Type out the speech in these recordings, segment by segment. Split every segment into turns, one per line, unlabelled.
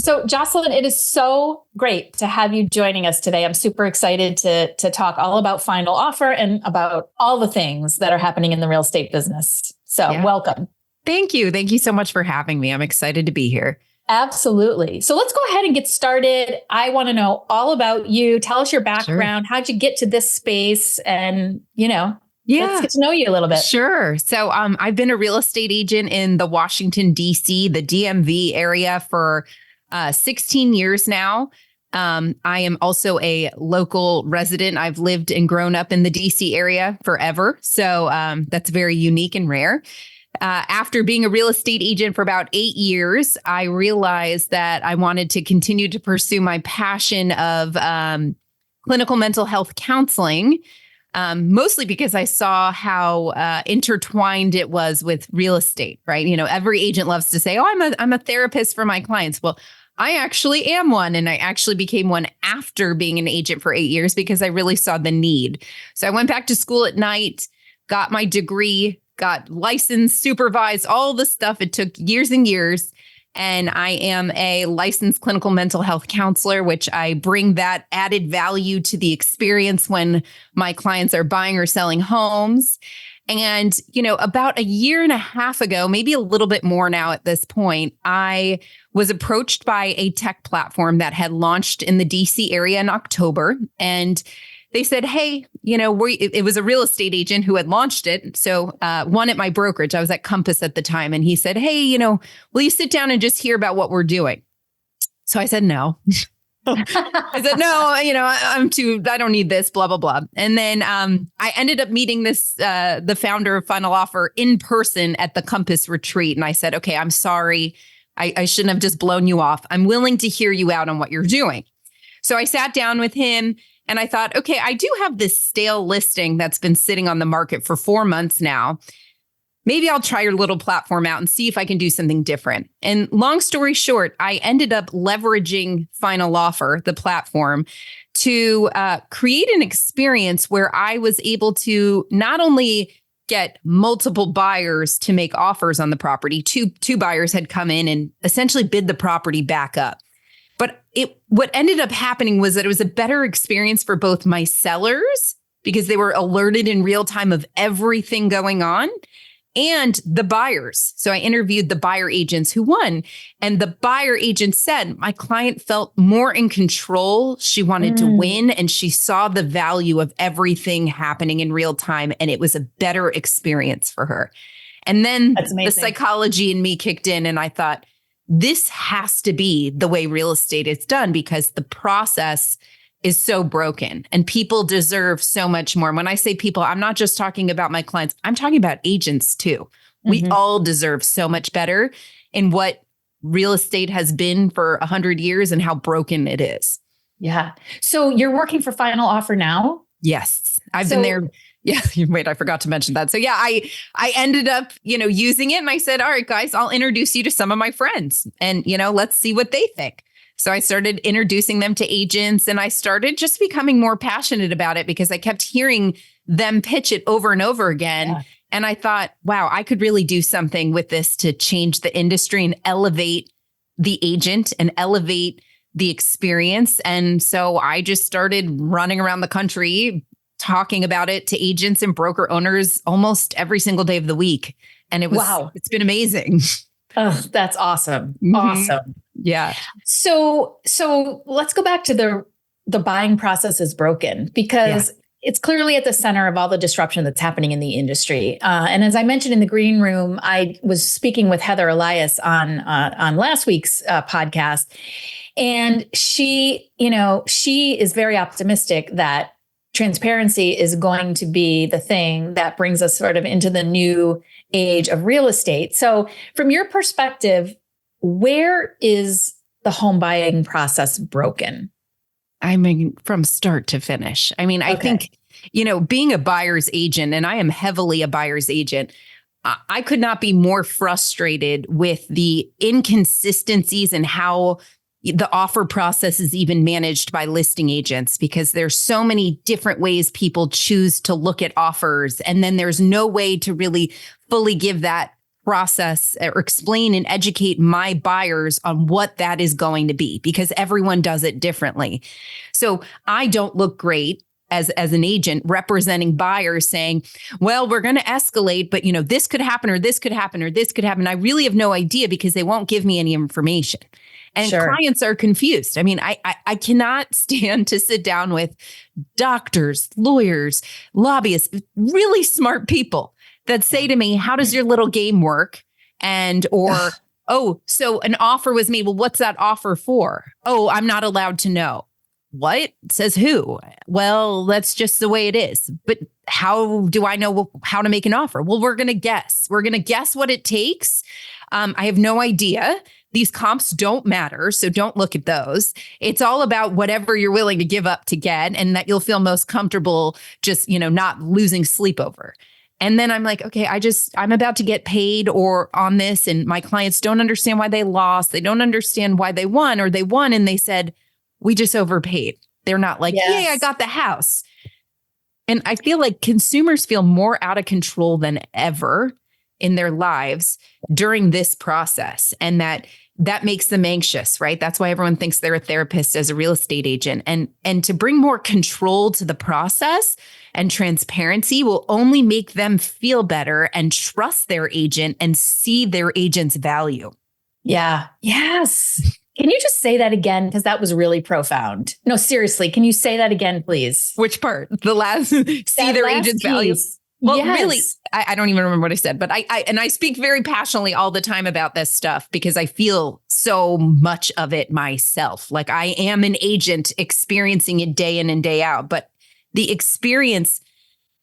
So Jocelyn, it is so great to have you joining us today. I'm super excited to talk all about Final Offer and about all the things that are happening in the real estate business. So welcome.
Thank you. Thank you so much for having me. I'm excited to be here.
Absolutely. So let's go ahead and get started. I want to know all about you. Tell us your background. Sure. How'd you get to this space? And, let's get to know you a little bit.
Sure. So I've been a real estate agent in the Washington, D.C., the DMV area for 16 years now. I am also a local resident. I've lived and grown up in the DC area forever. So that's very unique and rare. After being a real estate agent for about 8 years, I realized that I wanted to continue to pursue my passion of clinical mental health counseling, mostly because I saw how intertwined it was with real estate, right? Every agent loves to say, "Oh, I'm a therapist for my clients." Well, I actually am one, and I actually became one after being an agent for 8 years because I really saw the need. So I went back to school at night, got my degree, got licensed, supervised, all the stuff. It took years and years. And I am a licensed clinical mental health counselor, which I bring that added value to the experience when my clients are buying or selling homes. And, about a year and a half ago, maybe a little bit more now at this point, I was approached by a tech platform that had launched in the DC area in October. And they said, "Hey, it was a real estate agent who had launched it." So one at my brokerage, I was at Compass at the time. And he said, "Hey, will you sit down and just hear about what we're doing?" So I said, "No." I said, "No, I don't need this, blah, blah, blah." And then I ended up meeting the founder of Final Offer in person at the Compass retreat. And I said, "Okay, I'm sorry. I shouldn't have just blown you off. I'm willing to hear you out on what you're doing." So I sat down with him and I thought, okay, I do have this stale listing that's been sitting on the market for 4 months now. Maybe I'll try your little platform out and see if I can do something different. And long story short, I ended up leveraging Final Offer, the platform, to create an experience where I was able to not only get multiple buyers to make offers on the property. Two buyers had come in and essentially bid the property back up. But what ended up happening was that it was a better experience for both my sellers because they were alerted in real time of everything going on, and the buyers. So I interviewed the buyer agents who won, and the buyer agent said, "My client felt more in control. She wanted to win, and she saw the value of everything happening in real time, and it was a better experience for her." And then the psychology in me kicked in, and I thought, this has to be the way real estate is done because the process is so broken and people deserve so much more. When I say people, I'm not just talking about my clients. I'm talking about agents too. Mm-hmm. We all deserve so much better in what real estate has been for 100 years and how broken it is.
Yeah. So you're working for Final Offer now?
Yes. I've been there. Yeah. Wait, I forgot to mention that. So yeah, I ended up, using it, and I said, "All right, guys, I'll introduce you to some of my friends and, let's see what they think." So I started introducing them to agents, and I started just becoming more passionate about it because I kept hearing them pitch it over and over again. Yeah. And I thought, wow, I could really do something with this to change the industry and elevate the agent and elevate the experience. And so I just started running around the country talking about it to agents and broker owners almost every single day of the week. And it's been amazing.
Oh, that's awesome. Mm-hmm. Awesome.
Yeah.
So let's go back to the buying process is broken because it's clearly at the center of all the disruption that's happening in the industry. And as I mentioned in the green room, I was speaking with Heather Elias on last week's podcast. And she is very optimistic that transparency is going to be the thing that brings us sort of into the new age of real estate. So from your perspective, where is the home buying process broken?
I mean, from start to finish. I mean, I think, being a buyer's agent, and I am heavily a buyer's agent, I could not be more frustrated with the inconsistencies and how the offer process is even managed by listing agents, because there's so many different ways people choose to look at offers. And then there's no way to really fully give that process or explain and educate my buyers on what that is going to be, because everyone does it differently. So I don't look great as an agent representing buyers saying, well, we're going to escalate, but this could happen or this could happen or this could happen. I really have no idea because they won't give me any information. And clients are confused. I mean, I cannot stand to sit down with doctors, lawyers, lobbyists, really smart people that say to me, how does your little game work? Oh, so an offer was made. Well, what's that offer for? Oh, I'm not allowed to know. What? Says who? Well, that's just the way it is. But how do I know how to make an offer? Well, we're going to guess. We're going to guess what it takes. I have no idea. These comps don't matter, so don't look at those. It's all about whatever you're willing to give up to get, and that you'll feel most comfortable just, not losing sleep over. And then I'm like, okay, I'm about to get paid or on this, and my clients don't understand why they lost. They don't understand why they won, or they won and they said, we just overpaid. They're not like, yay, I got the house. And I feel like consumers feel more out of control than ever in their lives during this process. And that makes them anxious, right? That's why everyone thinks they're a therapist as a real estate agent. And to bring more control to the process and transparency will only make them feel better and trust their agent and see their agent's value.
Yeah. Yes. Can you just say that again? Because that was really profound. No, seriously. Can you say that again, please?
Which part? The last, see their agent's value. Well, really, I don't even remember what I said, but I speak very passionately all the time about this stuff because I feel so much of it myself. Like I am an agent experiencing it day in and day out, but the experience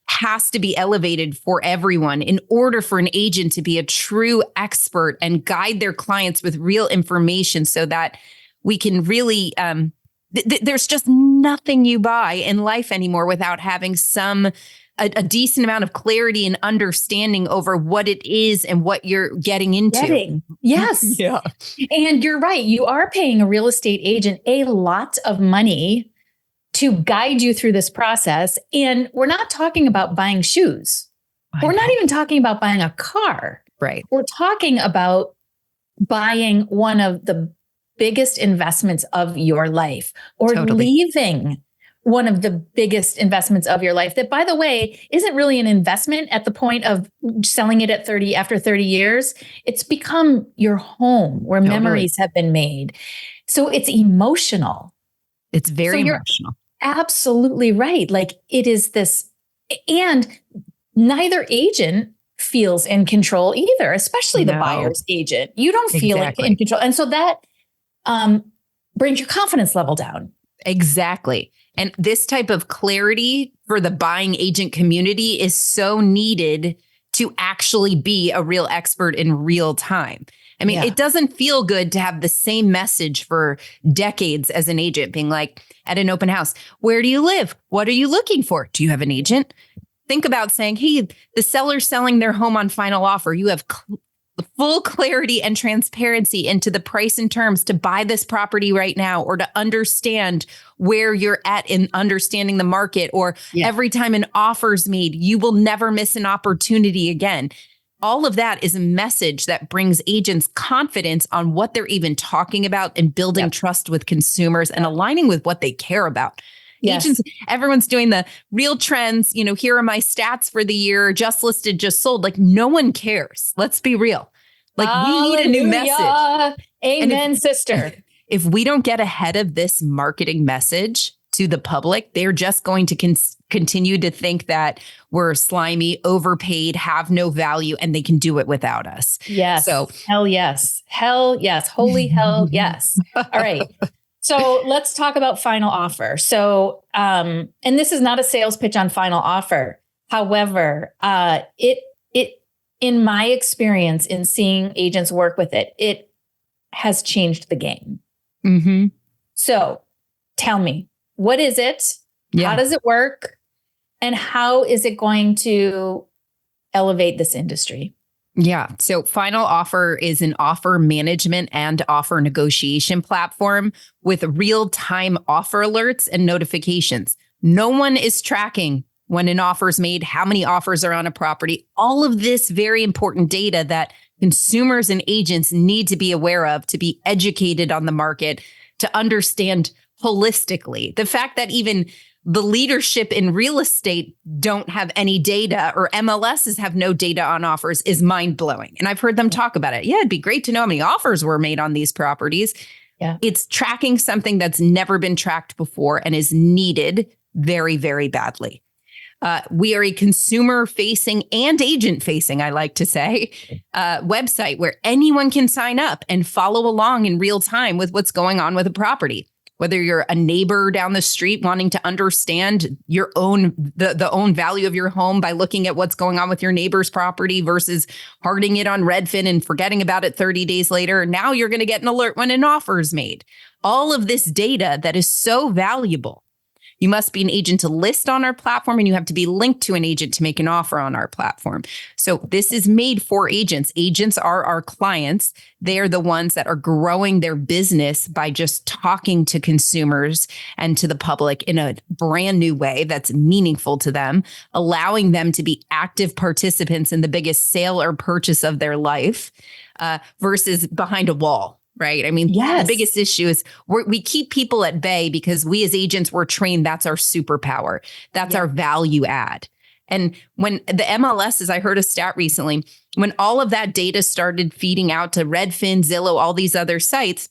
has to be elevated for everyone in order for an agent to be a true expert and guide their clients with real information so that we can really, there's just nothing you buy in life anymore without having a decent amount of clarity and understanding over what it is and what you're getting into.
Yes.
Yeah.
And you're right. You are paying a real estate agent a lot of money to guide you through this process. And we're not talking about buying shoes. We're not even talking about buying a car.
Right.
We're talking about buying one of the biggest investments of your life or leaving one of the biggest investments of your life that, by the way, isn't really an investment at the point of selling it at 30 after 30 years. It's become your home where memories have been made. So it's emotional.
It's very emotional.
Absolutely right. Like it is this, and neither agent feels in control either, especially the buyer's agent. You don't feel in control. And so that brings your confidence level down.
Exactly. And this type of clarity for the buying agent community is so needed to actually be a real expert in real time. I mean, it doesn't feel good to have the same message for decades as an agent being like at an open house. Where do you live? What are you looking for? Do you have an agent? Think about saying, hey, the seller's selling their home on final offer. You have full clarity and transparency into the price and terms to buy this property right now, or to understand where you're at in understanding the market, or every time an offer's made, you will never miss an opportunity again. All of that is a message that brings agents confidence on what they're even talking about and building trust with consumers and aligning with what they care about. Yes. Agents, everyone's doing the real trends. Here are my stats for the year, just listed, just sold. Like no one cares. Let's be real. Like we need a new message.
Amen, sister.
If we don't get ahead of this marketing message to the public, they're just going to continue to think that we're slimy, overpaid, have no value, and they can do it without us.
Yes. So hell yes. Hell yes. Holy hell yes. All right. So let's talk about final offer. So, and this is not a sales pitch on final offer. However, it in my experience in seeing agents work with it, it has changed the game.
Mm-hmm.
So tell me, what is it? Yeah. How does it work? And how is it going to elevate this industry?
Yeah. So Final Offer is an offer management and offer negotiation platform with real-time offer alerts and notifications. No one is tracking when an offer is made, how many offers are on a property, all of this very important data that consumers and agents need to be aware of, to be educated on the market, to understand holistically. The fact that even the leadership in real estate don't have any data, or MLSs have no data on offers, is mind-blowing. And I've heard them talk about it. Yeah, it'd be great to know how many offers were made on these properties.
Yeah.
It's tracking something that's never been tracked before and is needed very, very badly. We are a consumer-facing and agent-facing, I like to say, website where anyone can sign up and follow along in real time with what's going on with a property. Whether you're a neighbor down the street wanting to understand your own the own value of your home by looking at what's going on with your neighbor's property versus harding it on Redfin and forgetting about it 30 days later. Now you're going to get an alert when an offer is made. All of this data that is so valuable. You must be an agent to list on our platform, and you have to be linked to an agent to make an offer on our platform. So this is made for agents. Agents are our clients. They are the ones that are growing their business by just talking to consumers and to the public in a brand new way that's meaningful to them, allowing them to be active participants in the biggest sale or purchase of their life, versus behind a wall. Right. I mean,
yes.
The biggest issue is we keep people at bay because we as agents were trained that's our superpower. That's our value add. And when the MLSs, I heard a stat recently, when all of that data started feeding out to Redfin, Zillow, all these other sites,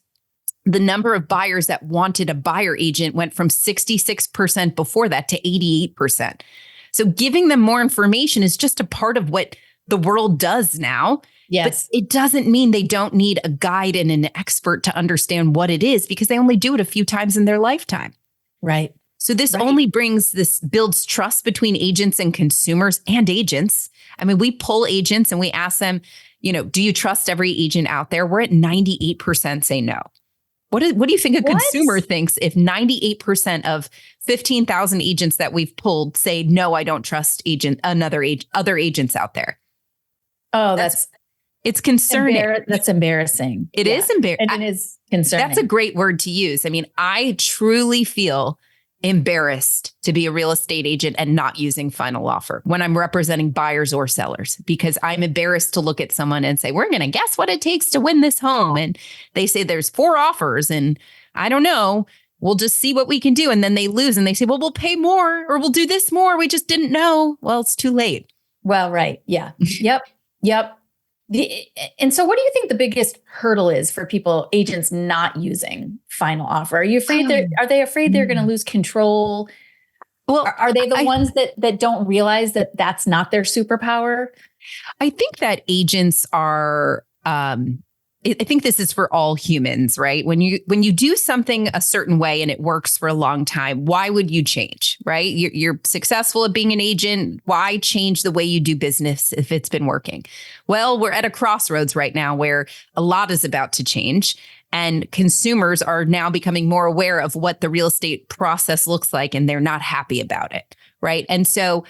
the number of buyers that wanted a buyer agent went from 66% before that to 88%. So giving them more information is just a part of what the world does now.
Yes.
But it doesn't mean they don't need a guide and an expert to understand what it is, because they only do it a few times in their lifetime.
Right.
So this only builds trust between agents and consumers and agents. I mean, we pull agents and we ask them, do you trust every agent out there? We're at 98% say no. What do you think a consumer thinks if 98% of 15,000 agents that we've pulled say, no, I don't trust other agents out there?
Oh,
it's concerning.
That's embarrassing.
It is embarrassing.
And it is concerning.
That's a great word to use. I mean, I truly feel embarrassed to be a real estate agent and not using final offer when I'm representing buyers or sellers, because I'm embarrassed to look at someone and say, we're going to guess what it takes to win this home. And they say there's 4 offers and I don't know, we'll just see what we can do. And then they lose and they say, well, we'll pay more or we'll do this more. We just didn't know. Well, it's too late.
Well, right. Yeah. Yep. And so what do you think the biggest hurdle is for agents not using final offer? Are you afraid are they afraid they're going to lose control? Well, are they the ones that don't realize that that's not their superpower?
I think that agents are, I think this is for all humans, right? When you do something a certain way and it works for a long time, why would you change, right? You're successful at being an agent. Why change the way you do business if it's been working? Well, we're at a crossroads right now where a lot is about to change, and consumers are now becoming more aware of what the real estate process looks like, and they're not happy about it, right? And so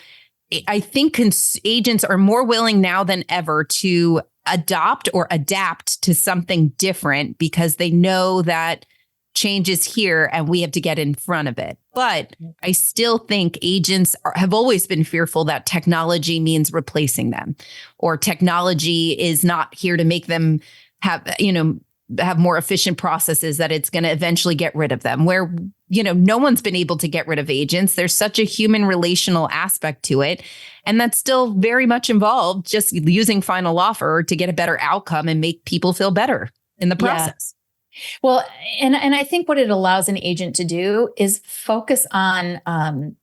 I think agents are more willing now than ever to adopt or adapt to something different because they know that change is here and we have to get in front of it. But I still think agents have always been fearful that technology means replacing them, or technology is not here to make them have more efficient processes, that it's going to eventually get rid of them, where, no one's been able to get rid of agents. There's such a human relational aspect to it. And that's still very much involved, just using final offer to get a better outcome and make people feel better in the process.
Yeah. Well, and I think what it allows an agent to do is focus on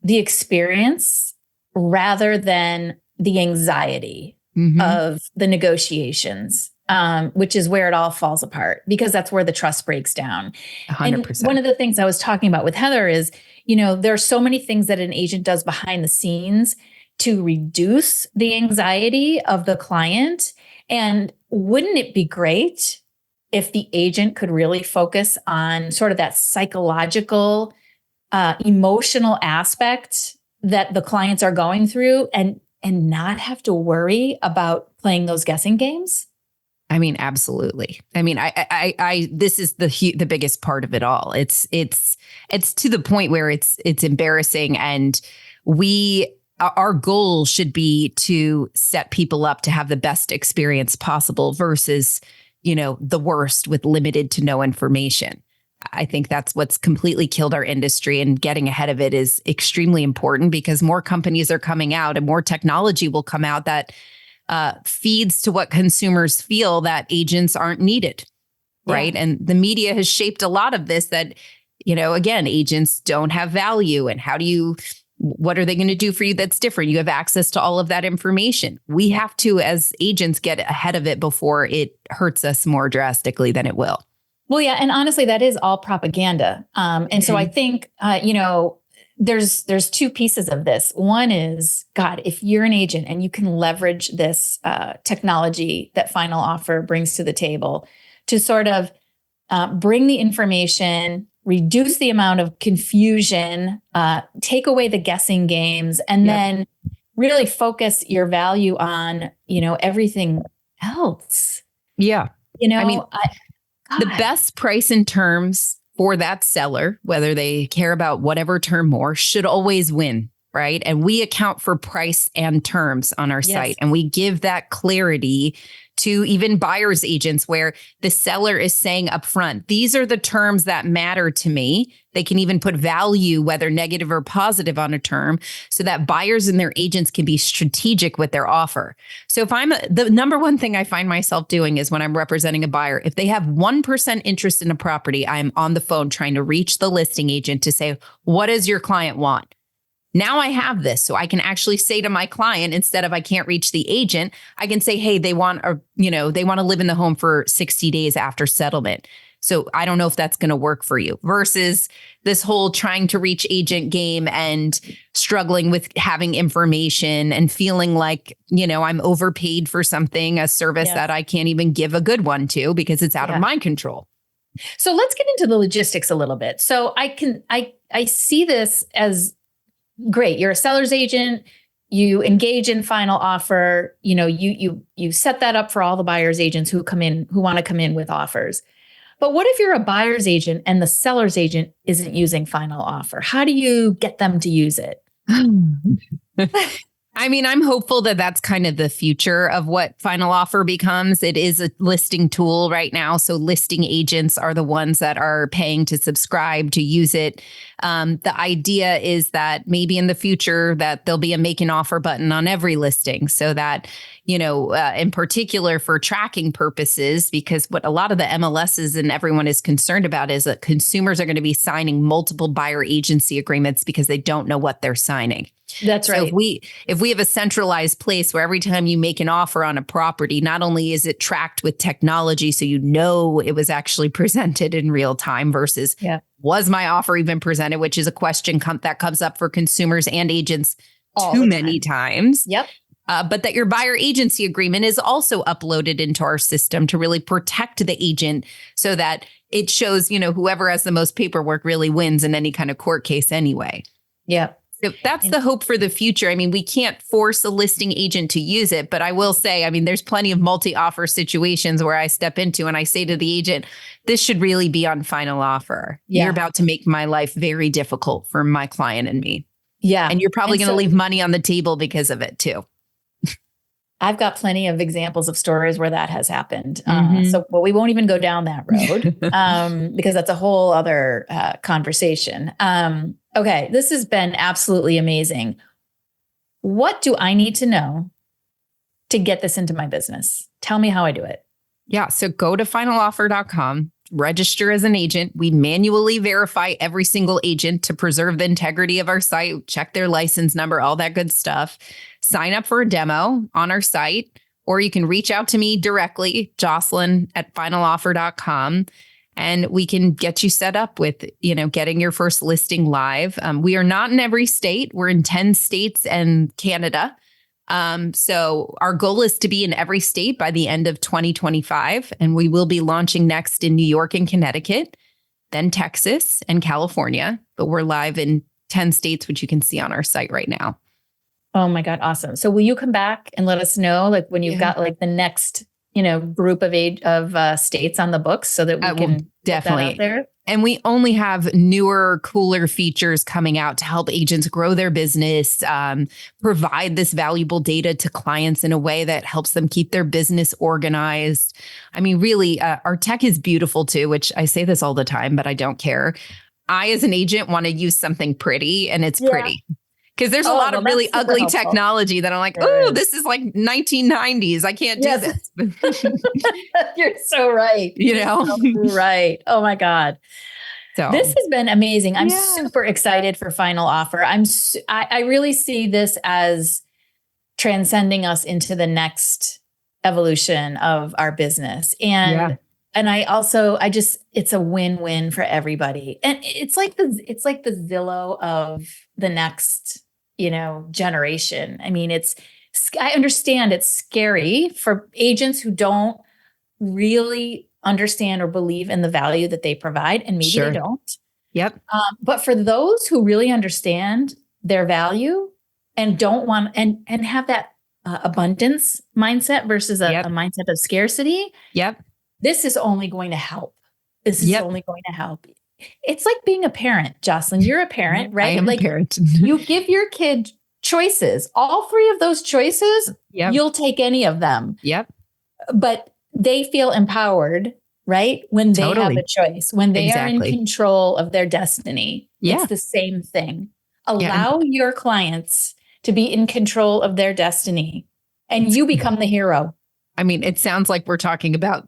the experience rather than the anxiety of the negotiations. Which is where it all falls apart, because that's where the trust breaks down.
100%.
And one of the things I was talking about with Heather is, there are so many things that an agent does behind the scenes to reduce the anxiety of the client. And wouldn't it be great if the agent could really focus on sort of that psychological, emotional aspect that the clients are going through, and not have to worry about playing those guessing games?
I mean, absolutely. I mean, I this is the biggest part of it all. It's to the point where it's embarrassing, and we our goal should be to set people up to have the best experience possible versus, the worst with limited to no information. I think that's what's completely killed our industry, and getting ahead of it is extremely important because more companies are coming out and more technology will come out that feeds to what consumers feel that agents aren't needed. Right. And the media has shaped a lot of this that, again, agents don't have value. And what are they going to do for you that's different? You have access to all of that information. We have to, as agents, get ahead of it before it hurts us more drastically than it will.
Well, yeah. And honestly, that is all propaganda. And so I think, there's two pieces of this. One is, God, if you're an agent and you can leverage this technology that Final Offer brings to the table to sort of bring the information, reduce the amount of confusion, take away the guessing games, and then really focus your value on, everything else.
Yeah. The best price and terms for that seller, whether they care about whatever term more, should always win, right? And we account for price and terms on our site, and we give that clarity to even buyer's agents where the seller is saying upfront, these are the terms that matter to me. They can even put value, whether negative or positive, on a term so that buyers and their agents can be strategic with their offer. So if the number one thing I find myself doing is when I'm representing a buyer, if they have 1% interest in a property, I'm on the phone trying to reach the listing agent to say, what does your client want? Now I have this, so I can actually say to my client, instead of I can't reach the agent, I can say, hey, they want to live in the home for 60 days after settlement. So I don't know if that's going to work for you, versus this whole trying to reach agent game and struggling with having information and feeling like, I'm overpaid for something, a service that I can't even give a good one to because it's out of my control.
So let's get into the logistics a little bit. So I see this as great. You're a seller's agent. You engage in Final Offer. You set that up for all the buyer's agents who want to come in with offers. But what if you're a buyer's agent and the seller's agent isn't using Final Offer? How do you get them to use it?
I'm hopeful that that's kind of the future of what Final Offer becomes. It is a listing tool right now. So listing agents are the ones that are paying to subscribe to use it. The idea is that maybe in the future that there'll be a make an offer button on every listing so that, in particular for tracking purposes, because what a lot of the MLSs and everyone is concerned about is that consumers are going to be signing multiple buyer agency agreements because they don't know what they're signing.
That's right.
So if we have a centralized place where every time you make an offer on a property, not only is it tracked with technology, so it was actually presented in real time versus was my offer even presented, which is a question that comes up for consumers and agents too many times.
Yep.
But that your buyer agency agreement is also uploaded into our system to really protect the agent so that it shows, whoever has the most paperwork really wins in any kind of court case anyway.
Yeah.
So that's the hope for the future. We can't force a listing agent to use it, but I will say, there's plenty of multi-offer situations where I step into and I say to the agent, this should really be on Final Offer. Yeah. You're about to make my life very difficult for my client and me.
Yeah.
And you're probably going to leave money on the table because of it too.
I've got plenty of examples of stories where that has happened. But we won't even go down that road because that's a whole other conversation. Okay, this has been absolutely amazing. What do I need to know to get this into my business? Tell me how I do it.
Yeah, so go to finaloffer.com, register as an agent. We manually verify every single agent to preserve the integrity of our site, check their license number, all that good stuff. Sign up for a demo on our site, or you can reach out to me directly, Jocelyn at finaloffer.com. And we can get you set up with, getting your first listing live. We are not in every state. We're in 10 states and Canada. So our goal is to be in every state by the end of 2025. And we will be launching next in New York and Connecticut, then Texas and California. But we're live in 10 states, which you can see on our site right now.
Oh my God. Awesome. So will you come back and let us know when you've got the next, group of states on the books so that we can Put that out
Definitely.
there.
And we only have newer, cooler features coming out to help agents grow their business, provide this valuable data to clients in a way that helps them keep their business organized. I mean, really, our tech is beautiful too, which I say this all the time, but I don't care. I, as an agent, want to use something pretty, and it's pretty. Because there's a lot of really ugly technology that I'm like, oh, this is like 1990s. I can't do this.
You're so right. Right. Oh my God. So this has been amazing. I'm super excited for Final Offer. I really see this as transcending us into the next evolution of our business. And it's a win-win for everybody. And it's like the Zillow of the next, generation. I mean, I understand it's scary for agents who don't really understand or believe in the value that they provide. And maybe they don't.
Yep.
But for those who really understand their value and don't want, and have that abundance mindset versus a mindset of scarcity.
Yep.
This is only going to help. This is only going to help. It's like being a parent, Jocelyn. You're a parent, right?
I am a parent.
You give your kid choices. All three of those choices, you'll take any of them.
Yep.
But they feel empowered, right? When they have a choice, when they are in control of their destiny. It's the same thing. Allow your clients to be in control of their destiny, and you become the hero.
I mean, it sounds like we're talking about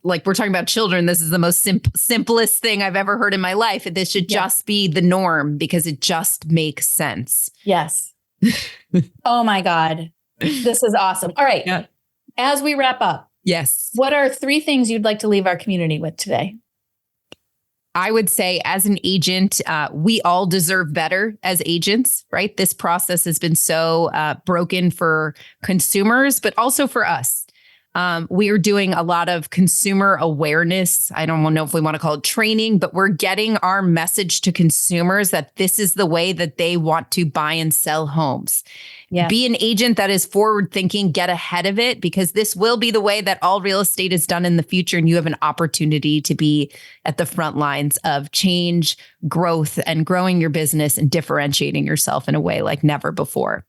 children. This is the most simplest thing I've ever heard in my life. This should just be the norm because it just makes sense.
Yes. Oh my God. This is awesome. All right.
Yeah.
As we wrap up.
Yes.
What are 3 things you'd like to leave our community with today?
I would say as an agent, we all deserve better as agents, right? This process has been so broken for consumers, but also for us. We are doing a lot of consumer awareness. I don't know if we want to call it training, but we're getting our message to consumers that this is the way that they want to buy and sell homes. Yeah. Be an agent that is forward thinking, get ahead of it, because this will be the way that all real estate is done in the future. And you have an opportunity to be at the front lines of change, growth, and growing your business and differentiating yourself in a way like never before.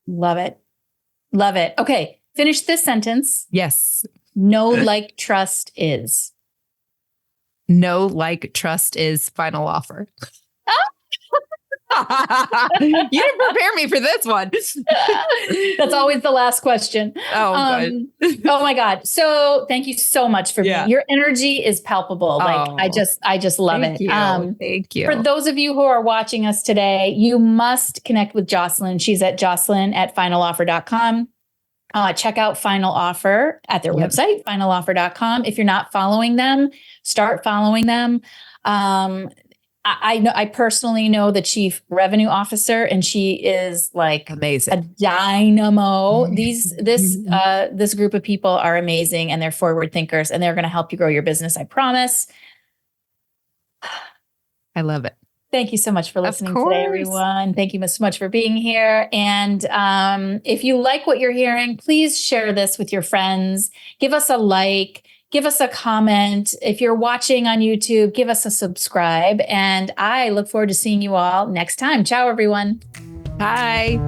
Love it. Love it. Okay. Finish this sentence.
Yes.
Know, like, trust is.
Know, like, trust is Final Offer. You didn't prepare me for this one.
That's always the last question.
Oh,
oh my God. So thank you so much for being. Your energy is palpable. Like I just love it.
Thank you.
For those of you who are watching us today, you must connect with Jocelyn. She's at jocelyn@finaloffer.com. Check out Final Offer at their website, finaloffer.com. If you're not following them, start following them. I personally know the chief revenue officer, and she is like
amazing,
a dynamo. This group of people are amazing, and they're forward thinkers, and they're going to help you grow your business. I promise.
I love it.
Thank you so much for listening today, everyone. Thank you so much for being here. And if you like what you're hearing, please share this with your friends. Give us a like. Give us a comment. If you're watching on YouTube, give us a subscribe. And I look forward to seeing you all next time. Ciao, everyone.
Bye.